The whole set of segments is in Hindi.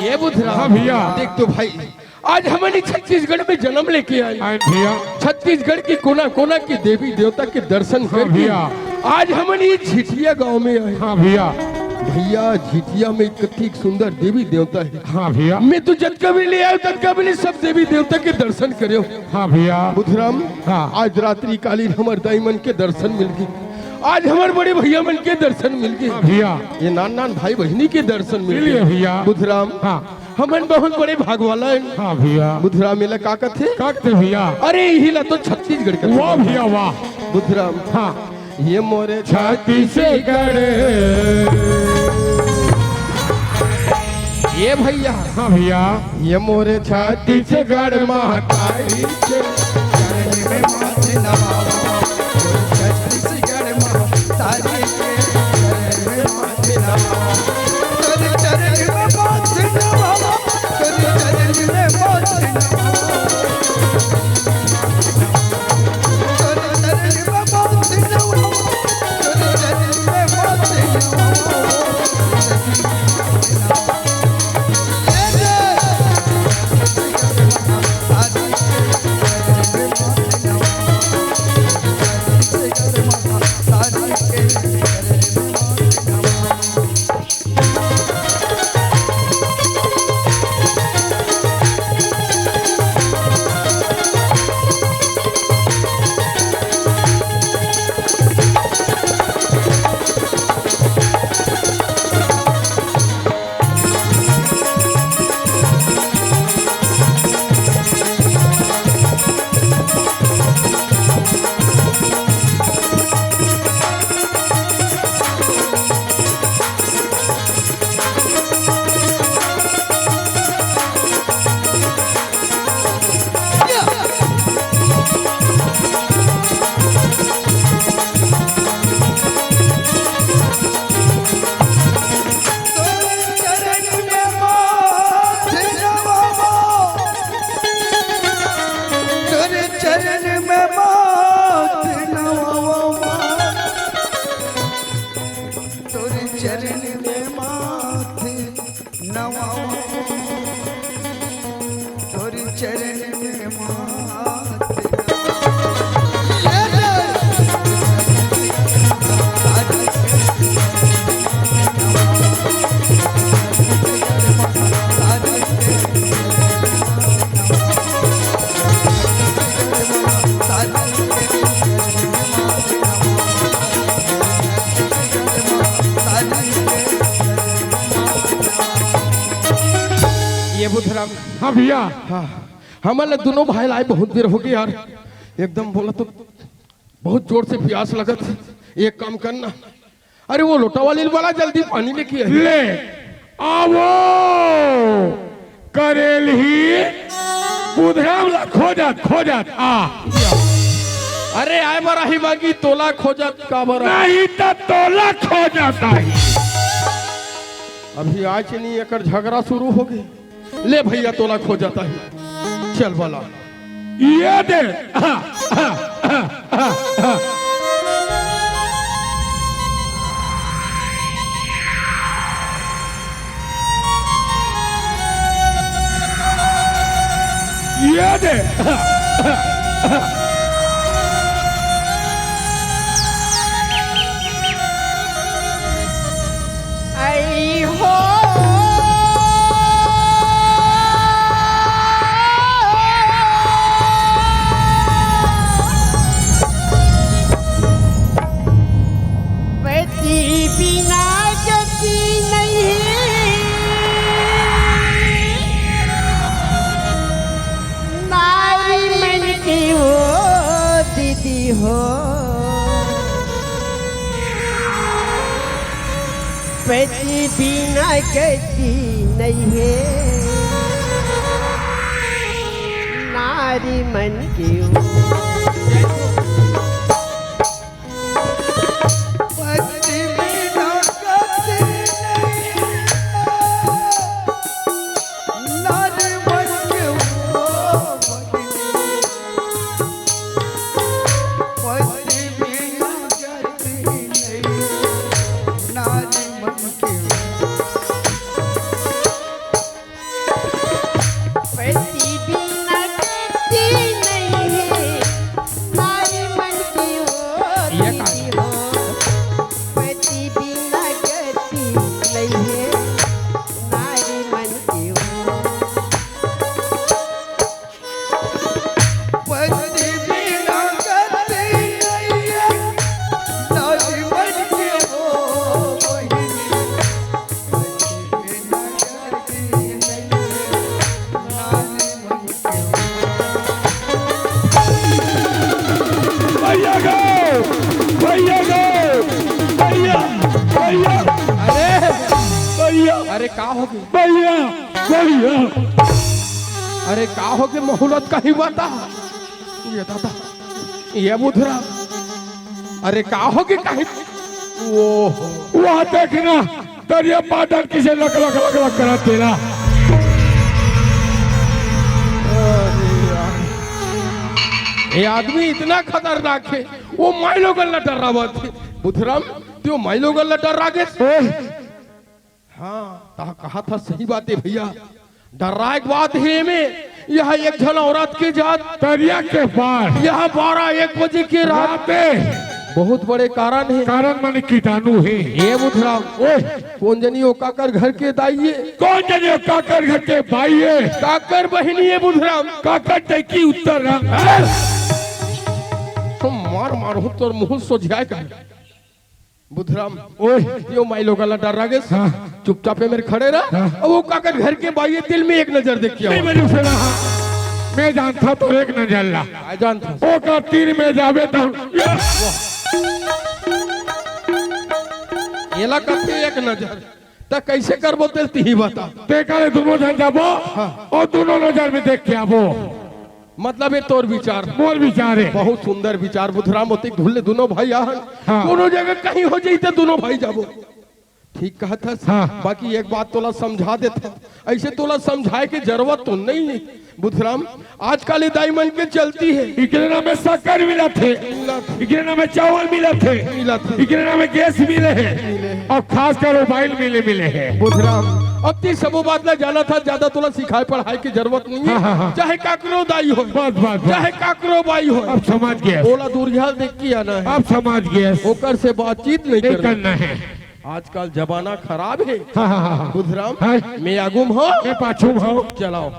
ये बुधरा। हाँ भैया। देख तो भाई, आज हमारी छत्तीसगढ़ में जन्म लेके आई भैया। छत्तीसगढ़ की कोना कोना की देवी देवता के दर्शन कर भैया। आज हमारी झिटिया गांव में आए। हाँ भैया। भैया झिटिया में कितनी सुंदर देवी देवता है। हाँ भैया। मैं तो जब कभी ले आया तब कभी सब देवी देवता के दर्शन करे। हाँ भैया। बुधराम। हाँ। आज रात्रि कालीन हमारे दाई मन के दर्शन मिल गए, आज हमारे बड़े भैया मन के दर्शन मिल गए। हाँ भैया। ये नान नान भाई बहनी के दर्शन मिल गए भैया। बुधराम। हाँ। हमन बहुत बड़े भाग वाला है। हाँ भैया। बुधराम मेला का कथे काकते भैया। अरे हिला तो छत्तीसगढ़ का वाह भैया वाह। बुधराम। हाँ। ये मोरे छत्तीसगढ़। ये भैया। हाँ भैया। ये मोरे छत्तीसगढ़ महाकाली के चरण में माथे नवावा, छत्तीसगढ़ महाकाली के चरण में माथे नवावा, तेरे चरण में माथे नवावा, तेरे चरण में माथे नवावा, तेरे चरण में माथे नवावा, तेरे चरण में माथे नवावा। बुधराम। हाँ भैया। हाँ हमारे दोनों भाई लाए बहुत देर हो गई यार, एकदम बोला तो बहुत जोर से प्यास लगत। एक काम करना, अरे वो लोटा वाली वाला जल्दी पानी लेके आई। ले आवो करेल ही बुधराम खोजत आ। अरे आए बरा ही बागी तोला खोजत का बरा नहीं तो तोला खोजत आई। अभी आज नहीं एक झगड़ा शुरू हो गई। ले भैया तोला खो जाता है, चल वाला ये दे। ये दे। आई हो बिना गति नहीं, नारी मन की हो दीदी हो, पति बिना गति नहीं है, नारी मन की हो। का हो गई? भैया भैया अरे का हो गई? मोहलत का ही बता। ये दादा, ये बुधरा, अरे का हो गई? कहीं वो वहाँ देखना दरिया पाटर किसे लग लग लग लग करा तेरा। ये आदमी इतना खतरनाक है। वो माइलो गल्ला डर रहा थे बुधराम, तो माइलो गल्ला डर रहा के। हाँ ता कहा था, सही बात है भैया। डर रहा एक बात है में, यह एक जन औरत की जात दरिया के पार यह 12-1 बजे की रात पे बहुत बड़े कारण है। कारण माने कीटाणु है। ये बुधराम, कौन जनी ओ काकर घर के दाइये, कौन जने काकर घर के भाई है, काकर बहनी है बुधराम। काकर टेकी उत्तर रंग तो मार मार हो तोर मुंह सोझाए का बुधराम। ओए यो माइलो गला डर रहा गेस। हाँ। चुपचाप मेरे खड़े रहा। और वो काकर घर के बाइये दिल में एक नजर देख किया। मैं जानता तो एक नजर ला जानता ओ का तीर में जावे तो एला कते एक नजर त कैसे करबो ते ही बता। ते करे दोनों जन जाबो और दोनों नजर में देख के आबो। मतलब ये तोर विचार, मोर विचार है। बहुत सुंदर विचार बुधराम। होते धुल्ले दोनों भाई आहन। हाँ। दोनों जगह कहीं हो जाते दोनों भाई जाबो। ठीक कहा था। हाँ। बाकी एक बात तोला समझा देता, ऐसे तोला समझाए की जरूरत तो नहीं है बुधराम। आजकल ये दाईमन के चलती है। इकरेना में शक्कर मिला थे, इकरेना में चावल मिला थे, इकरेना में गैस मिले हैं और खासकर मोबाइल मिले हैं बुधराम। अब ती सब बात ना जाना था, ज्यादा तोला सिखाए पढ़ाई की जरूरत नहीं है। हाँ। चाहे काकरो दाई हो, बस चाहे काकरो बाई हो, अब समझ गया, बोला दूरिया देख के आना है। अब समझ गया, होकर से बातचीत नहीं करना है। आजकल जमाना खराब है हाँ। बुधराम। हाँ। मैं आगुम हो, मैं पाछू हो, चलाओ।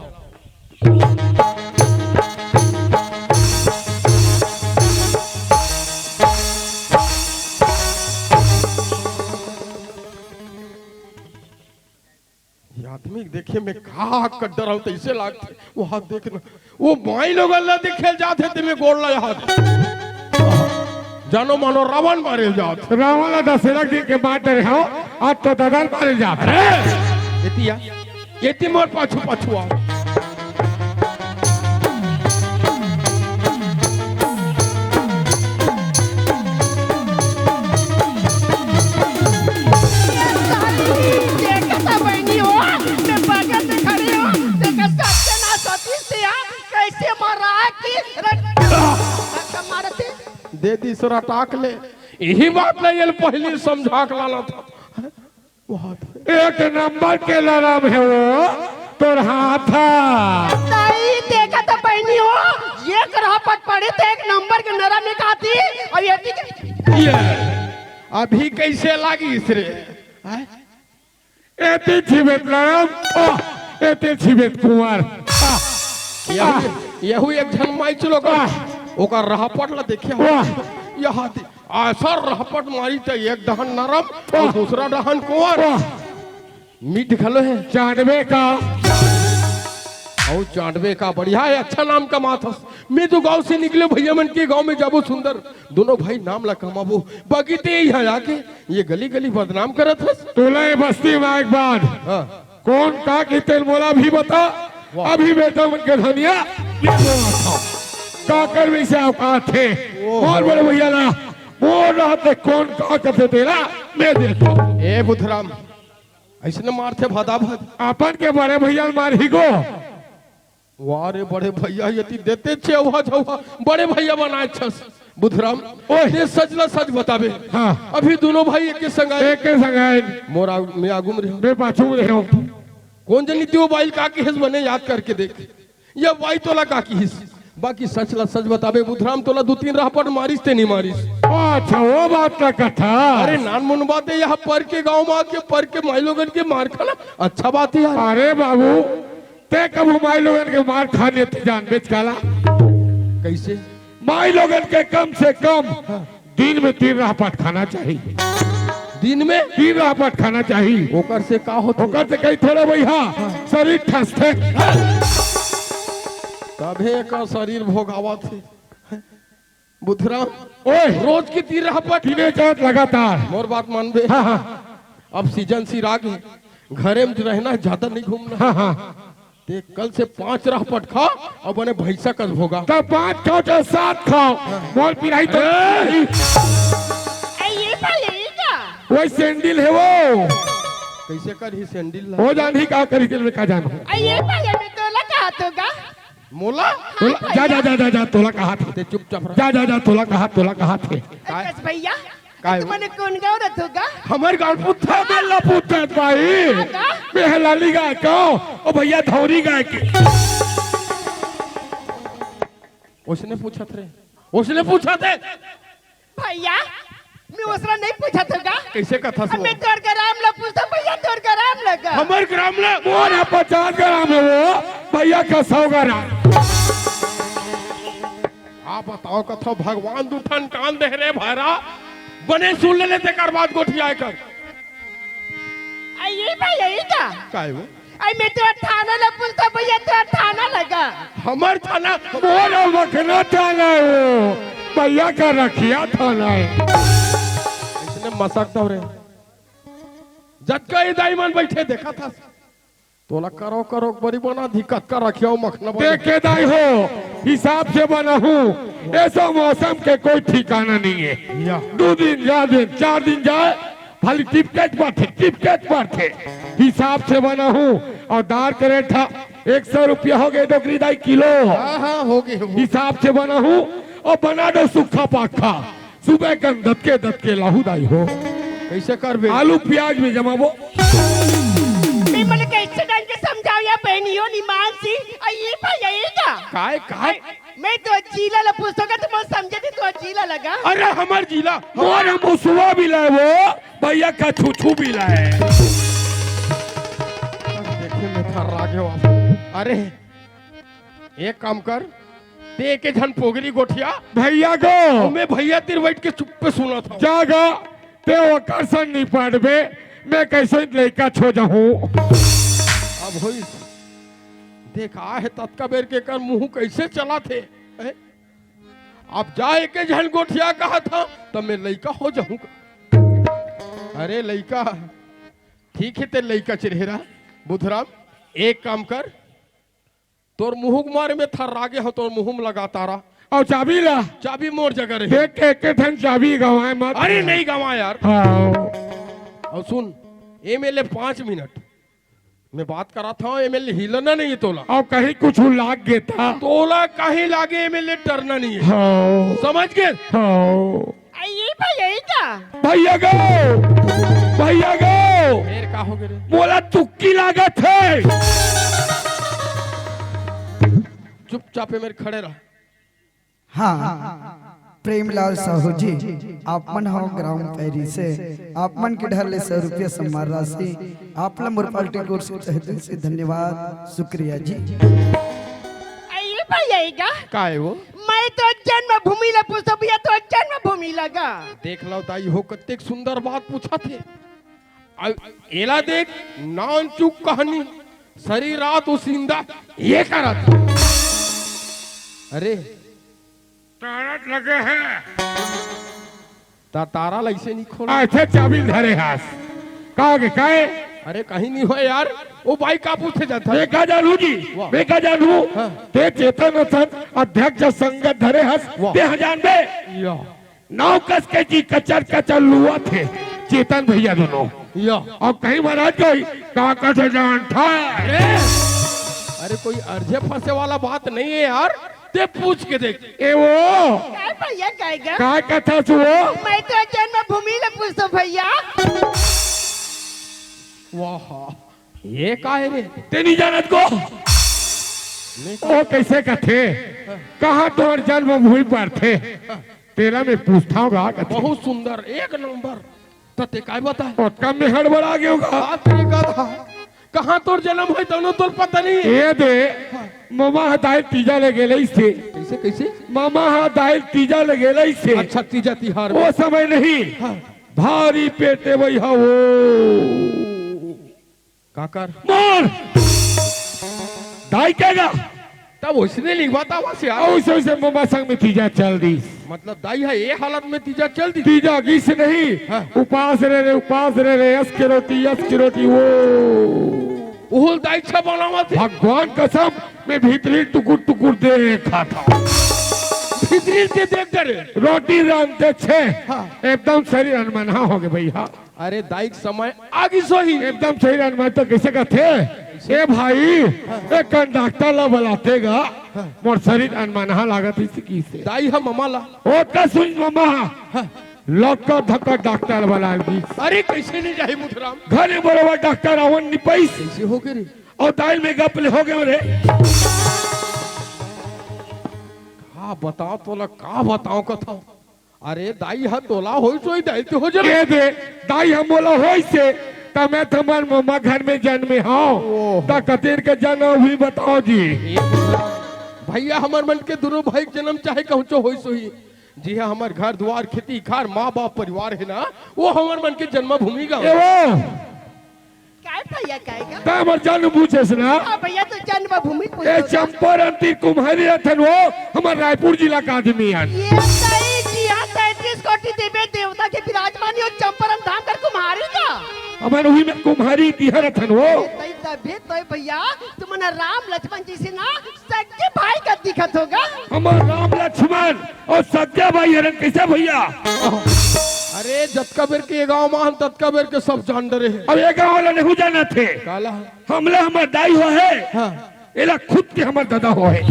आदमी देखे मैं कहा कर डरा हूं, ऐसे लागते वो हाथ देखना। वो माई लोग अल्लाह देखे जाते थे, मैं गोड़ लाया हाथ जानो मानो रावण मारे जात। रावण 10 दिन के बाद रहे हो, आज तो ददन मारे जात। एतिया एति मोर पाछू पाछू आओ। दे दी सरा टाक ले। यही बात नहीं ये पहली समझा के लाना था। एक नंबर के लड़म है वो तोर हाथा। नहीं देखा तो बहनी हो, ये करापट पड़े थे एक नंबर के नरम में खाती और ये अभी कैसे लगी इसरे? एते छिबेत लड़म, एते छिबेत कुंवर। यहू एक झन माई चलो का ओका रहपट ला देखिया यहाँ असर रहपट मारी तो एक दहन नरम और दूसरा दहन कुंवर। मीट खलो है चांदवे का और चांदवे का बढ़िया है, अच्छा नाम कमाता। मैं तो गांव से निकले भैया मन के गांव में जाबो सुंदर दोनों भाई नाम ला कमाबो। बाकी ते यहाँ आके ये गली गली बदनाम करत हस। तोला बस्ती में एक बार कौन का की तेल बोला भी बता। अभी बेटा मन के धनिया काकर में से औकात थे और बड़े भैया ना बोल रहा थे कौन का करते तेरा मैं देखो। ए बुधराम ऐसे मारते भदा भद अपन के बड़े भैया मार ही गो। वारे बड़े भैया यदि देते छे वहा जावा बड़े भैया बनाए छस बुधराम। ओए सजला सच बताबे। हाँ। अभी दोनों भाई एक के संगाए मोरा मैं आगुम रहो, मैं पाछू रहो। कौन जनी त्यो बाइल का की हिस बने याद करके देख। या वाई तोला का की हिस। बाकी सचला सच बताबे बुधराम, तोला 2-3 रहपट मारिस ते नहीं मारिस। अच्छा वो बात का कथा। अरे नान मुन बात है, यहाँ पर के गांव में आके पर के माई लोगन के मार खाना अच्छा बात है यार। अरे बाबू ते कब माई लोगन के मार खाने थे जान बेच काला कैसे? माई लोगन के कम से कम दिन में 3 रहपट खाना चाहिए। दिन में 3 रहपट खाना चाहिए। ओकर से का होता? ओकर से कहीं थोड़े भैया शरीर ठसते तभे का शरीर भोगावा थे बुधराम। ओए रोज की 3 रहपट तीने चाट लगातार। मोर बात मानबे। हाँ। अब सीजन सी राग है, घरे में रहना, ज्यादा नहीं घूमना। हाँ हाँ ते कल से 5 रह पट खा और बने भैंसा कल होगा। तो 5 खाओ चाहे 7 खाओ, मोल पिराई तो ये भाई का वही सैंडल है वो। कैसे कर ही सैंडल हो जान ही का करी के का जानो। ये भाई में तोला कहा होगा मोला तोला जा जा जा जा जा तोला कहा थे। ते चुपचाप रह। जा जा जा तोला थे। बस भैया काय तुमने कौन गाँव रथ होगा हमार गांव पुत्था बेला पूछता भाई मैं हलाली गाय को ओ भैया धौरी गाय के। उसने पूछा थे भैया मैं उसरा नहीं पूछा होगा। कैसे कथा सुनो। मैं तोर का राम ला पूछता भैया तोर का राम लगा। हमार ग्राम ले मोर 50 ग्राम है वो, भैया का 100 ग्राम। आप बताओ कथा भगवान दुठन कान दे रे भारा बने सुन लेते कर बात गोठिया कर। ये भैया का काय वो मैं तो थाना ला पूछता भैया तो थाना लगा। हमार थाना मोर मखना थाना है वो, भैया का रखिया थाना है। इसने मसकता रे जटका ही दाईमान बैठे देखा था तोला करो बड़ी बना दिक्कत का रखियो मखना देख के दाई हो हिसाब से बना हूँ। ऐसा मौसम के कोई ठिकाना नहीं है। या 2 दिन जा दिन 4 दिन जाए खाली टिपकेट पर थे। हिसाब से बना हूँ और दार के रेट था 100 रुपया हो गए दोकरी दाई किलो। हाँ हो गए हिसाब से बना हूँ और बना दो सूखा पाखा सुबह का दत के लाहू दाई हो। कैसे कर बे आलू प्याज में जमाबो। मैं मन कैसे ढंग के समझाओ या बहनियों निमान सी ये भैया का काय मैं तो जीला ला पूछोगा तो मैं समझे थी तो जीला लगा। अरे हमार जिला मोर मुसुआ भी लाए वो, भैया का छुछू भी लाए। देखिए मैं थर रागे वापस। अरे एक काम कर ते के झन पोगरी गोठिया भैया को मैं भैया तिर बैठ के चुप पे सुना था जागा ते वकरसन नहीं पड़बे, मैं कैसे लड़का छो जाऊं। अब होई देखा है तत्का बेर के कर मुंह कैसे चला थे हैं? अब जाए के झन गोठिया कहा था तब मैं लइका हो जाऊंगा। अरे लइका ठीक है ते लइका चेहरा बुधराम एक काम कर तोर मुंह मारे में थर रागे हो तोर मुंह में लगा तारा और चाबी ला, चाबी मोर जगह रही। देख के एक ठन चाबी गवाए मत। अरे नहीं गवा यार। हाँ और सुन एमएलए 5 मिनट मैं बात करा था एमएलए हिलना नहीं है तोला और कहीं कुछ लाग गया था तोला कहीं लागे एमएलए डरना नहीं है। हाँ समझ गए हाँ ये भैया का भैया गो फिर का हो गए बोला तुक्की लागत है। चुपचाप मेरे खड़े रह। हाँ प्रेमलाल साहू जी आप मन हो ग्राम पैरी से आप मन के ढाले 100 रुपया सम्मान राशि आप लंबर पार्टी को तहे दिल से धन्यवाद शुक्रिया जी। ये भैया का का है वो मैं तो जन्मभूमि ला पूछता भैया तो जन्मभूमि लगा। देख लो ताई हो कत्ते सुंदर बात पूछा थे। एला देख नान चुक कहानी सरी रात उसिंदा ये करा था। अरे तारत लगे हैं तारा ऐसे नहीं खोला। ऐसे चाबी धरे हाथ कहा के काहे। अरे कहीं नहीं हो यार वो भाई का पूछे जाता है। देखा जानू जी वाह। देखा जानू हाँ। ते चेतन सन अध्यक्ष संगत धरे हस वाह। ते हजान बे या नौ कस के जी कचर लुआ थे चेतन भैया दोनों। या और कहीं महाराज कोई काका से जान था। अरे कोई अर्जे फंसे वाला बात नहीं है यार ते पूछ के देख। ए वो क्या भैया कहेगा का कथा सुओ मैं तो जन्मभूमि ला पूछता भैया। वाह ये का है रे तेरी जानत को ओ कैसे कथे कहाँ तोर जन्मभूमि पर थे तेरा मैं पूछता हूँ बहुत सुंदर एक नंबर तते काय बता और कम में हड़बड़ा गया होगा। बात तरीका था कहाँ तोर जन्म है दोनों तोर पता नहीं है। ये दे मामा हदायल तीजा ले गेले से कैसे कैसे मामा हदायल तीजा ले गेले से अच्छा तीजा तिहार वो समय नहीं भारी पेटे वही वो काकर मोर दाई केगा तब उसने लिखवा था वहां से और उसे मामा संग में तीजा चल दी मतलब दाई है ये हालत में तीजा चल दी। तीजा गीस नहीं, हाँ। उपास रे यस की रोटी वो उहुल दाई छा बनावा थे। भगवान कसम मैं भीतरी टुकुर टुकुर देखा था। भीतरी से देख करे रोटी रांधते छे, हाँ। एकदम शरीर अनमना हो गए भैया। अरे दाई के समय आगे सही एकदम शरीर अनमना तो कैसे का थे ए भाई, एक कंडक्टर ला बुलातेगा मोर शरीर अनमना लागत इसी से। दाई हम ममाला ओ का सुन मामा, लक्का धक्का डॉक्टर वाला दी। अरे कैसे नहीं जाए मुथराम, घरे बरोबर डॉक्टर आवन नहीं पैस कैसे हो गए रे? और दाल में गपले हो गए रे। का बताओ तोला का बताओ कथा। अरे दाई हा तोला होई सोई दाई ते हो जरे के दे दाई हम बोला होई से त मैं तुम्हार मम्मा घर में जन्मे हां त कतेर के जन्म भी बताओ जी। भैया हमार मन के दोनों भाई के जन्म चाहे कहचो होई सोई। जी हाँ, हमार घर द्वार खेती खार माँ बाप परिवार है ना, वो हमार मन के जन्मभूमि का। ए वो काय भैया कायगा? ता मर जन्म पूछेस ना। हाँ भैया तो जन्मभूमि ए पूछो। चंपारण तीर कुम्हारी रथन वो हमार रायपुर जिला का आदमी है। ये सही जी हाँ, 33 कोटि देवी देवता के विराजमान हो चंपारण धाम कर कुम्हारी का। हमार वही में कुम्हारी दिहर रथन वो। तई तभी तो भैया तुमने राम लक्ष्मण जी से ना सच्चे भाई का दिखत होगा। हमार राम लक्ष्मण और सत्या भाई हरन कैसे भैया। अरे जतका बेर के गांव मान ततका बेर के सब जान डरे है। अब ये गाँव वाला नहीं जाना थे, काला हमला हमार दाई हो है, हाँ। एला खुद के हमार दादा हो है।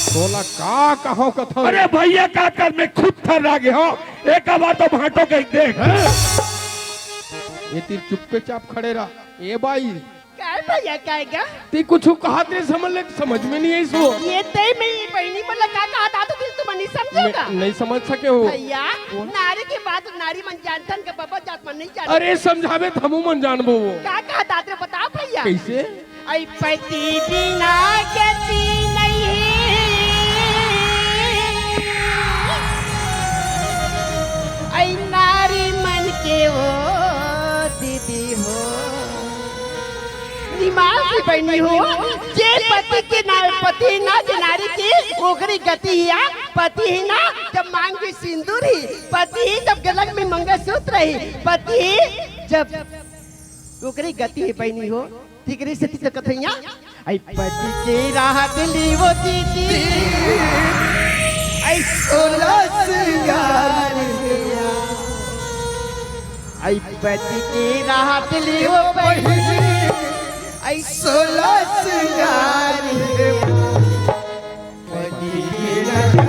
तोला का कहो कथा। अरे भैया का कर मैं खुद थर लागे हो, एक बार तो भाटो के देख। ये तीर चुप्पे चाप खड़े रहा। ए भाई काय भैया कायगा? ती कुछ कहा तेरे समझ में नहीं आई सो। ये तई मेरी बहनी पर लगा कहा था तो फिर तुम नहीं समझोगा। नहीं समझ सके हो। भैया नारी के बाद नारी मन जानतन के बाबा जात मन नहीं जानते। अरे समझावे थमू मन जानबो वो। का कहा था तेरे बता भैया। कैसे? ऐ पति बिना गति नहीं, ऐ नारी मन के वो दीदी हो, दिमाग की बहनी हो। जे पति के ना पति ना जे नारी की ओकरी गति हिया। पति ही ना जब मांग में सिंदूर ही, पति ही जब गलक में मंगलसूत्र ही, पति ही जब ओकरी गति ही बहनी हो। ठीक रे सती से कथैया आई पति के राह दिली वो दीदी, आई 16 श्रृंगार हिया, आई पति के राह दिली वो बहनी, आई 16 श्रृंगार हिया। पति के राह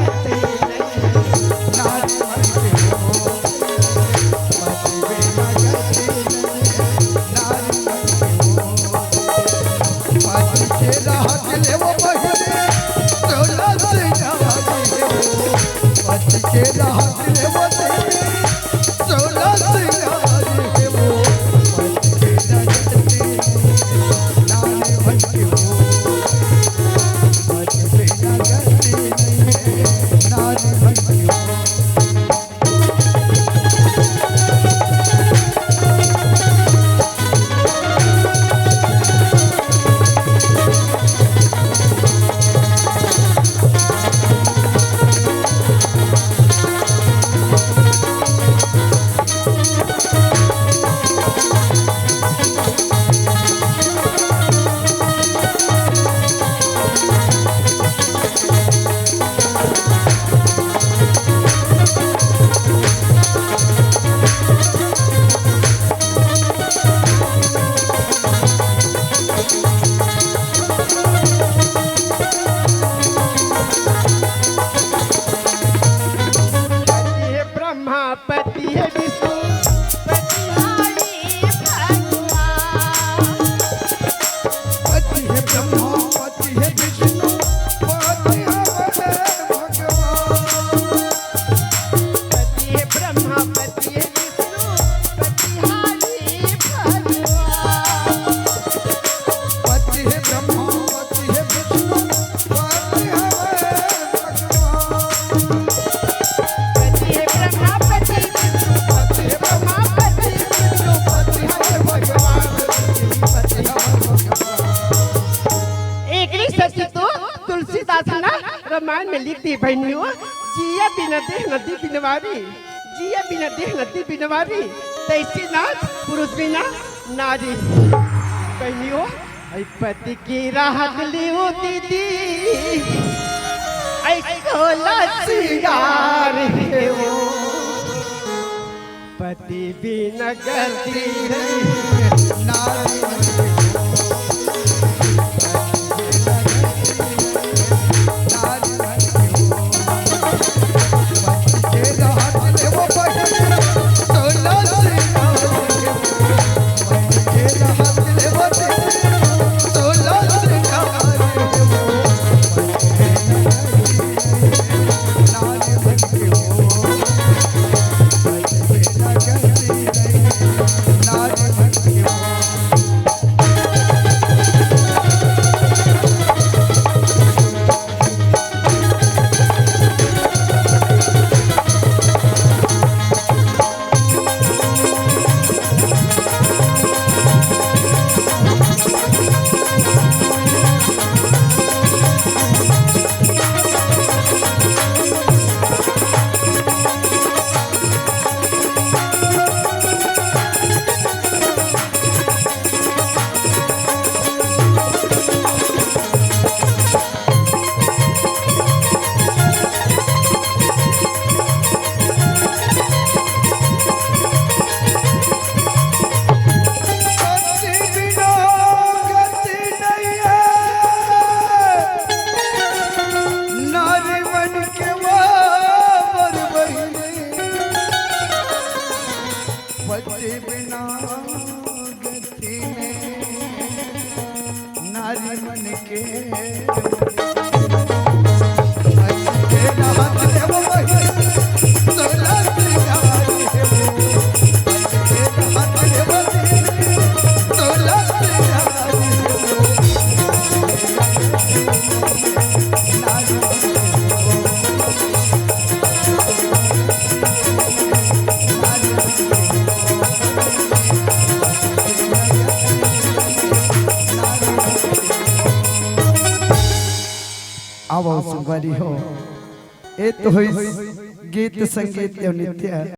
रामायण में लिखती है बहनियों, जिया बिना देह नदी बिनवारी, जिया बिना देह नदी बिनवारी, तैसी नाथ पुरुष बिना नारी। बहनियों पति की राहत लियो दीदी, ऐसो लसियार है वो, पति बिना गति नारी नारी मन के आवो सुंदरी हो, ए तो गीत संगीत एवं नृत्य।